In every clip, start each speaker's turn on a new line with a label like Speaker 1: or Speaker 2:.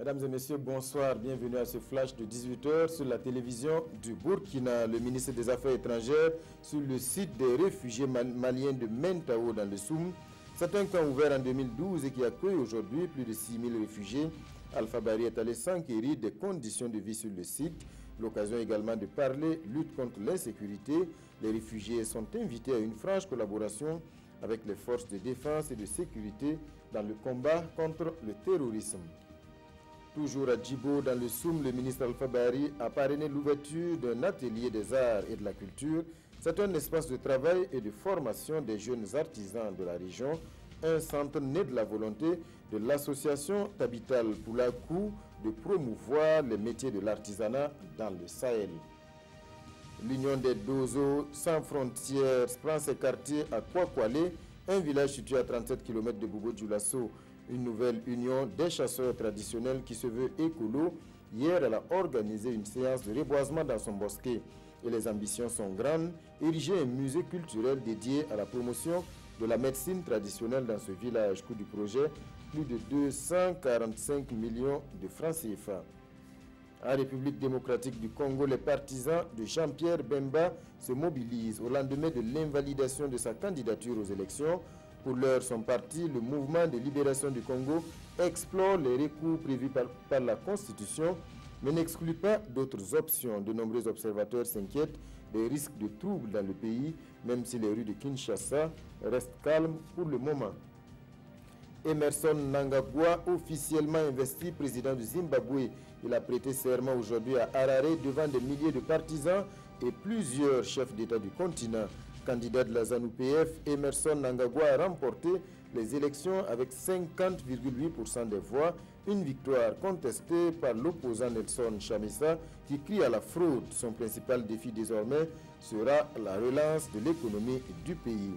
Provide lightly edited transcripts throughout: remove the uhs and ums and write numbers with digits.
Speaker 1: Mesdames et messieurs, bonsoir. Bienvenue à ce flash de 18h sur la télévision du Burkina. Le ministre des Affaires étrangères sur le site des réfugiés maliens de Mentao dans le Soum. C'est un camp ouvert en 2012 et qui accueille aujourd'hui plus de 6000 réfugiés. Alpha Bari est allé s'enquérir des conditions de vie sur le site. L'occasion également de parler lutte contre l'insécurité. Les réfugiés sont invités à une franche collaboration avec les forces de défense et de sécurité dans le combat contre le terrorisme. Toujours à Djibo, dans le Soum, le ministre Alpha Bari a parrainé l'ouverture d'un atelier des arts et de la culture. C'est un espace de travail et de formation des jeunes artisans de la région, un centre né de la volonté de l'association Tabital Poulakou de promouvoir les métiers de l'artisanat dans le Sahel. L'Union des Dozo sans frontières prend ses quartiers à Kwakwale, un village situé à 37 km de Bobo-Dioulasso. Une nouvelle union des chasseurs traditionnels qui se veut écolo. Hier, elle a organisé une séance de reboisement dans son bosquet. Et les ambitions sont grandes. Ériger un musée culturel dédié à la promotion de la médecine traditionnelle dans ce village. Coût du projet, plus de 245 millions de francs CFA. En République démocratique du Congo, les partisans de Jean-Pierre Bemba se mobilisent au lendemain de l'invalidation de sa candidature aux élections. Pour l'heure, son parti, le Mouvement de libération du Congo, explore les recours prévus par la Constitution, mais n'exclut pas d'autres options. De nombreux observateurs s'inquiètent des risques de troubles dans le pays, même si les rues de Kinshasa restent calmes pour le moment. Emerson Mnangagwa, officiellement investi président du Zimbabwe. Il a prêté serment aujourd'hui à Harare devant des milliers de partisans et plusieurs chefs d'État du continent. Candidat de la ZANU-PF, Emerson Mnangagwa a remporté les élections avec 50,8% des voix, une victoire contestée par l'opposant Nelson Chamisa qui crie à la fraude. Son principal défi désormais sera la relance de l'économie du pays.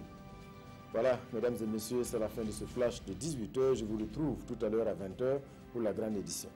Speaker 1: Voilà, mesdames et messieurs, c'est la fin de ce flash de 18h. Je vous retrouve tout à l'heure à 20h pour la grande édition.